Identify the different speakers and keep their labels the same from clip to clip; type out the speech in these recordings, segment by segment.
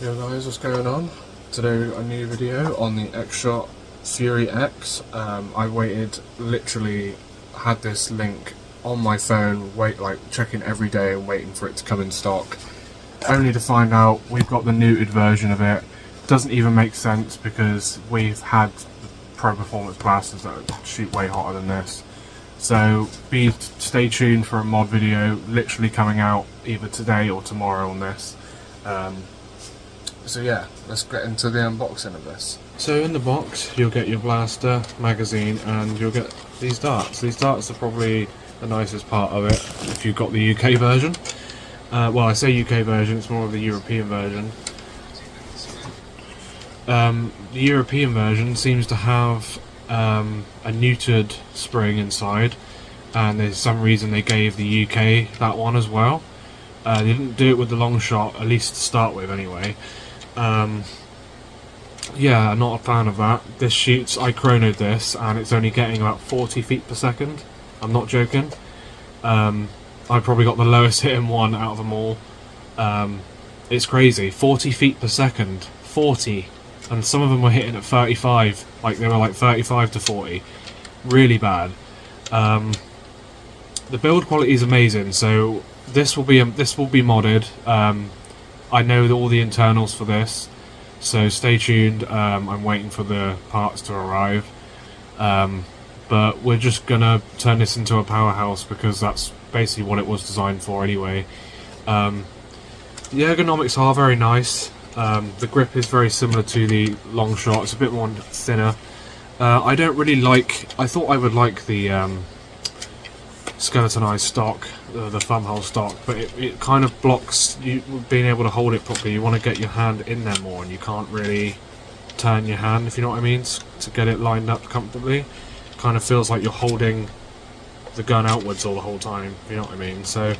Speaker 1: Yo guys, what's going on? Today a new video on the X-Shot Fury X. I waited, literally had this link on my phone, checking every day and waiting for it to come in stock. Only to find out we've got the neutered version of it. Doesn't even make sense because we've had the Pro Performance blasters that shoot way hotter than this. So stay tuned for a mod video literally coming out either today or tomorrow on this. So yeah, let's get into the unboxing of this. So in the box you'll get your blaster, magazine, and you'll get these darts. These darts are probably the nicest part of it if you've got the UK version. Well, I say UK version, it's more of the European version. The European version seems to have a neutered spring inside, and there's some reason they gave the UK that one as well. They didn't do it with the long shot, at least to start with anyway. Yeah, I'm not a fan of that. This shoots, I chronoed this and it's only getting about 40 feet per second. I'm not joking. I probably got the lowest hitting one out of them all. It's crazy, 40 feet per second, 40, and some of them were hitting at 35, like they were like 35 to 40, really bad. The build quality is amazing, so this will be modded. I know all the internals for this, so stay tuned. I'm waiting for the parts to arrive, but we're just gonna turn this into a powerhouse because that's basically what it was designed for anyway. The ergonomics are very nice. The grip is very similar to the long shot. It's a bit more thinner. I don't really like. I thought I would like the skeletonized stock, the thumbhole stock, but it kind of blocks you being able to hold it properly. You want to get your hand in there more, and you can't really turn your hand, if you know what I mean, to get it lined up comfortably. Kind of feels like you're holding the gun outwards all the whole time, if you know what I mean. So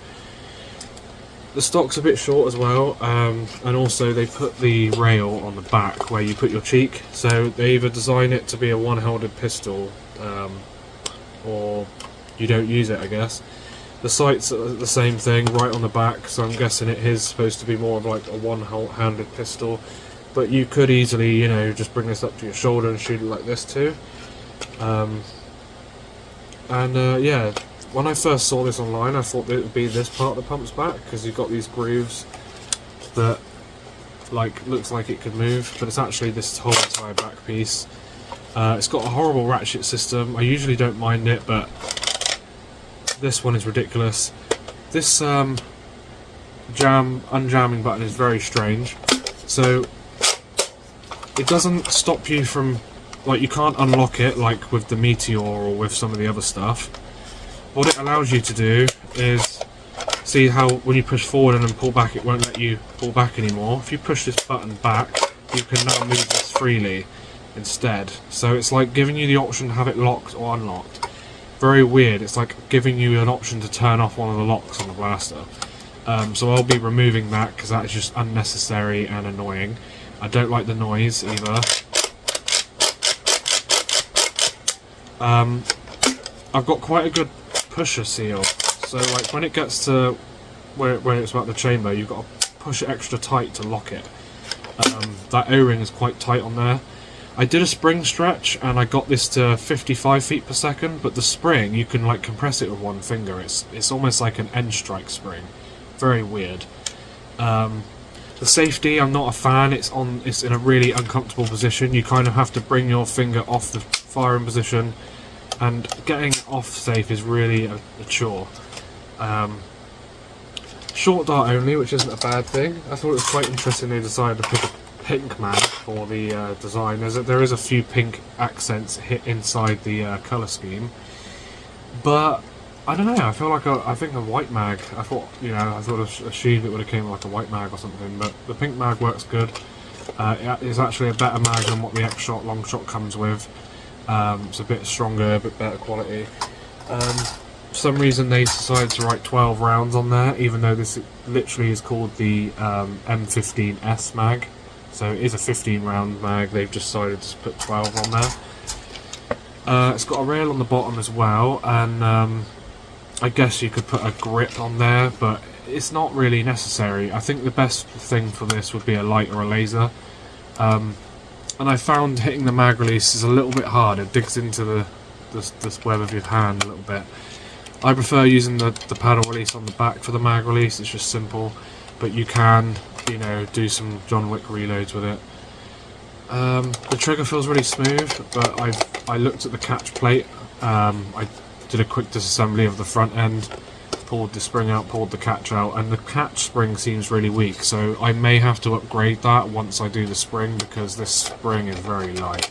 Speaker 1: the stock's a bit short as well, and also they put the rail on the back where you put your cheek, so they either design it to be a one-handed pistol, or you don't use it, I guess. The sights are the same thing, right on the back, so I'm guessing it is supposed to be more of like a one-handed pistol, but you could easily, you know, just bring this up to your shoulder and shoot it like this too. Yeah, when I first saw this online, I thought that it would be this part that pumps back, because you've got these grooves that looks like it could move, but it's actually this whole entire back piece. It's got a horrible ratchet system. I usually don't mind it, but this one is ridiculous. This unjamming button is very strange. So it doesn't stop you from, you can't unlock it like with the Meteor or with some of the other stuff. What it allows you to do is, see how when you push forward and then pull back, it won't let you pull back anymore. If you push this button back, you can now move this freely instead. So it's like giving you the option to have it locked or unlocked. Very weird. It's like giving you an option to turn off one of the locks on the blaster. So I'll be removing that because that is just unnecessary and annoying. I don't like the noise either. I've got quite a good pusher seal, so like when it gets to where it's about the chamber, you've got to push it extra tight to lock it. That O-ring is quite tight on there. I did a spring stretch and I got this to 55 feet per second, but the spring, you can like compress it with one finger. It's almost like an end strike spring. Very weird. The safety, I'm not a fan. It's in a really uncomfortable position. You kind of have to bring your finger off the firing position, and getting off safe is really a chore. Short dart only, which isn't a bad thing. I thought it was quite interesting they decided to pick a pink mag for the design. There is a few pink accents hit inside the colour scheme, but I don't know, I feel like I think a white mag, I thought assumed it would have came with like a white mag or something, but the pink mag works good. It is actually a better mag than what the X-Shot long shot comes with. It's a bit stronger, a bit better quality. For some reason they decided to write 12 rounds on there, even though this literally is called the M15S mag. So it is a 15 round mag, they've decided to put 12 on there. It's got a rail on the bottom as well, and I guess you could put a grip on there, but it's not really necessary. I think the best thing for this would be a light or a laser. And I found hitting the mag release is a little bit hard. It digs into this web of your hand a little bit. I prefer using the paddle release on the back for the mag release. It's just simple, but you can, you know, do some John Wick reloads with it. The trigger feels really smooth, but I looked at the catch plate. I did a quick disassembly of the front end, pulled the spring out, pulled the catch out, and the catch spring seems really weak, so I may have to upgrade that once I do the spring, because this spring is very light.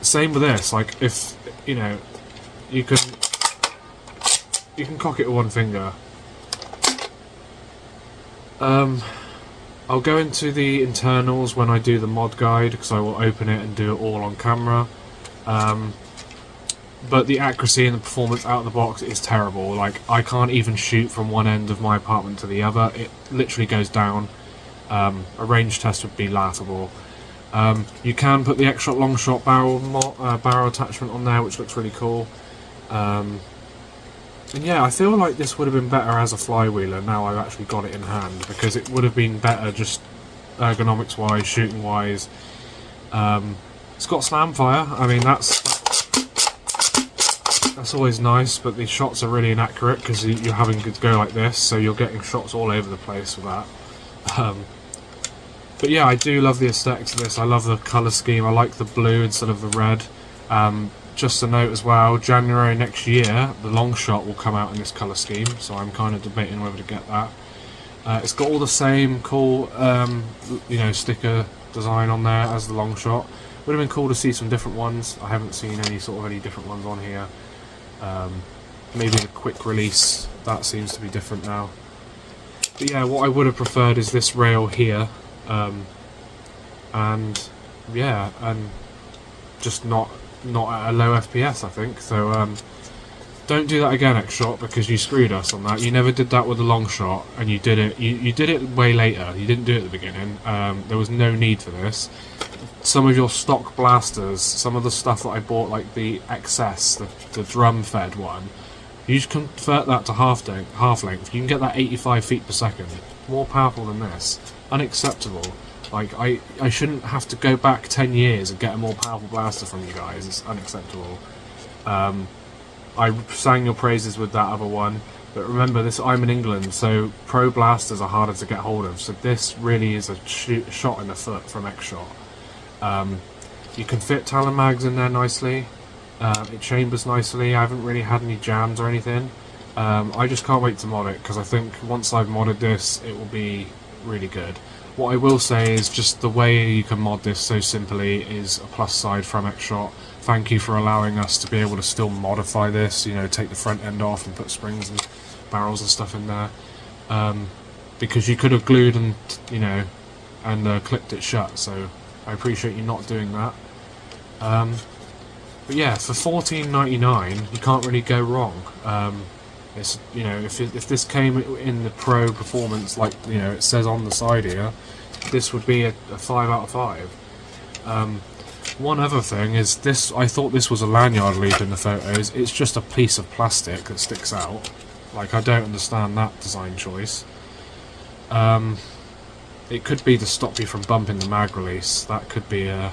Speaker 1: Same with this, like, if, you know, you can cock it with one finger. I'll go into the internals when I do the mod guide, because I will open it and do it all on camera. But the accuracy and the performance out of the box is terrible. Like, I can't even shoot from one end of my apartment to the other. It literally goes down. A range test would be laughable. You can put the X-Shot long shot barrel attachment on there, which looks really cool. And yeah, I feel like this would have been better as a flywheeler now I've actually got it in hand, because it would have been better just ergonomics wise, shooting wise. It's got slam fire. I mean, that's always nice, but the shots are really inaccurate because you're having to go like this, so you're getting shots all over the place with that. But yeah, I do love the aesthetics of this. I love the colour scheme. I like the blue instead of the red. Just a note as well, January next year, the long shot will come out in this colour scheme, so I'm kind of debating whether to get that. It's got all the same cool, you know, sticker design on there as the long shot. Would have been cool to see some different ones. I haven't seen any different ones on here. Maybe the quick release, that seems to be different now. But yeah, what I would have preferred is this rail here, and yeah, and just not at a low FPS, I think. So don't do that again, X-Shot, because you screwed us on that. You never did that with the long shot, and you did it. You did it way later. You didn't do it at the beginning. There was no need for this. Some of your stock blasters, some of the stuff that I bought, like the XS, the drum-fed one, you just convert that to half length. You can get that 85 feet per second. More powerful than this. Unacceptable. Like, I shouldn't have to go back 10 years and get a more powerful blaster from you guys. It's unacceptable. I sang your praises with that other one, but remember, I'm in England, so pro blasters are harder to get hold of, so this really is a shot in the foot from X-Shot. You can fit Talon mags in there nicely. It chambers nicely. I haven't really had any jams or anything. I just can't wait to mod it, because I think once I've modded this, it will be really good. What I will say is just the way you can mod this so simply is a plus side from X-Shot. Thank you for allowing us to be able to still modify this, you know, take the front end off and put springs and barrels and stuff in there. Because you could have glued and, you know, and clipped it shut, so I appreciate you not doing that. But yeah, for $14.99 you can't really go wrong. It's, you know, if this came in the Pro Performance, like, you know, it says on the side here, this would be a 5 out of 5. One other thing is this. I thought this was a lanyard lead in the photos. It's just a piece of plastic that sticks out. Like, I don't understand that design choice. It could be to stop you from bumping the mag release. That could be a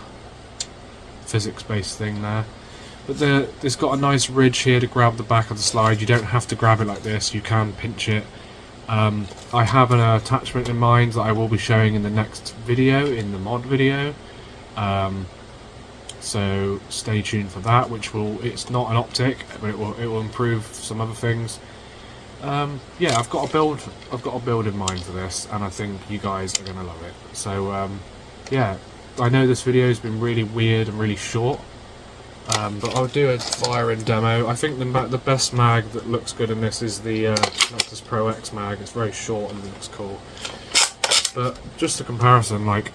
Speaker 1: physics-based thing there. But it's got a nice ridge here to grab the back of the slide. You don't have to grab it like this. You can pinch it. I have an attachment in mind that I will be showing in the next video, in the mod video. So stay tuned for that. It's not an optic, but it will improve some other things. Yeah, I've got a build in mind for this, and I think you guys are gonna love it. So yeah, I know this video has been really weird and really short. But I'll do a firing demo. I think the best mag that looks good in this is the Noctis Pro X mag. It's very short and it looks cool. But just a comparison, like,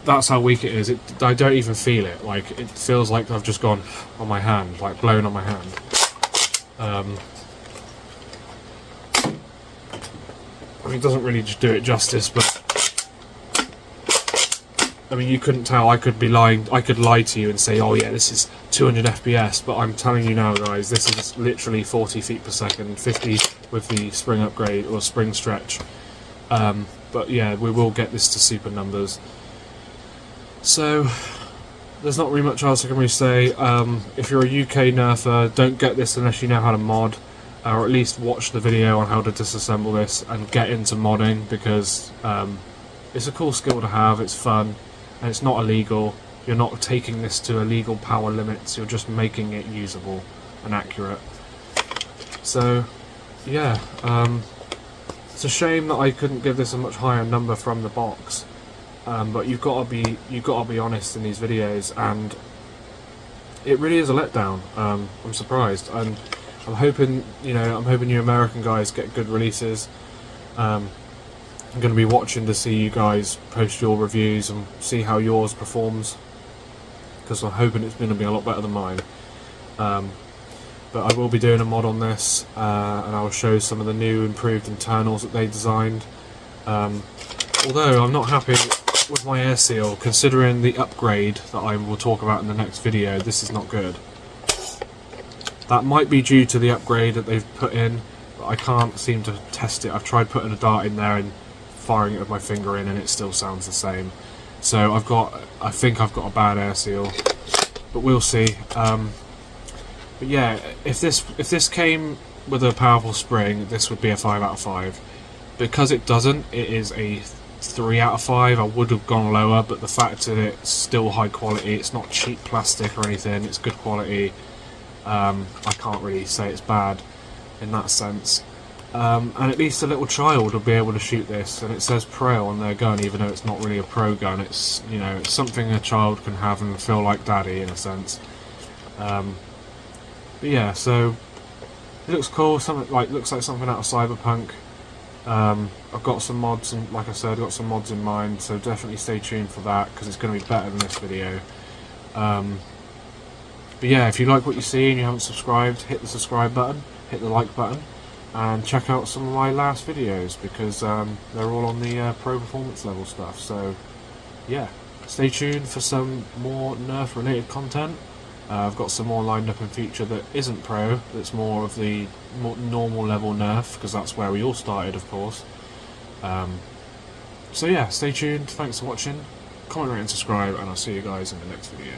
Speaker 1: that's how weak it is. I don't even feel it. Like, it feels like I've just gone on my hand, like blown on my hand. I mean, it doesn't really just do it justice, but I mean, you couldn't tell. I could be lying. I could lie to you and say, "Oh yeah, this is 200 FPS," but I'm telling you now, guys, this is literally 40 feet per second, 50 with the spring upgrade or spring stretch. But yeah, we will get this to super numbers. So there's not really much else I can really say. If you're a UK nerfer, don't get this unless you know how to mod, or at least watch the video on how to disassemble this and get into modding, because it's a cool skill to have, it's fun, and it's not illegal. You're not taking this to illegal power limits, you're just making it usable and accurate. So yeah, it's a shame that I couldn't give this a much higher number from the box. But you've got to be honest in these videos, and it really is a letdown. I'm surprised, and I'm hoping you American guys get good releases. I'm going to be watching to see you guys post your reviews and see how yours performs, because I'm hoping it's going to be a lot better than mine. But I will be doing a mod on this, and I will show some of the new improved internals that they designed. Although I'm not happy with my air seal, considering the upgrade that I will talk about in the next video. This is not good. That might be due to the upgrade that they've put in, but I can't seem to test it. I've tried putting a dart in there and firing it with my finger in, and it still sounds the same. So I think I've got a bad air seal, but we'll see. But yeah, if this came with a powerful spring, this would be a 5 out of 5. Because it doesn't, it is a 3 out of 5. I would have gone lower, but the fact that it's still high quality, it's not cheap plastic or anything, it's good quality. I can't really say it's bad in that sense. And at least a little child will be able to shoot this, and it says Pro on their gun, even though it's not really a pro gun. It's, you know, it's something a child can have and feel like daddy in a sense. But yeah, so it looks cool. Looks like something out of Cyberpunk. I've got some mods, and like I said, I've got some mods in mind, so definitely stay tuned for that, because it's going to be better than this video. But yeah, if you like what you see and you haven't subscribed, hit the subscribe button, hit the like button, and check out some of my last videos, because they're all on the pro performance level stuff. So yeah, stay tuned for some more Nerf related content. I've got some more lined up in future that isn't pro, that's more of the more normal level Nerf, because that's where we all started, of course. So yeah, stay tuned, thanks for watching, comment, rate and subscribe, and I'll see you guys in the next video.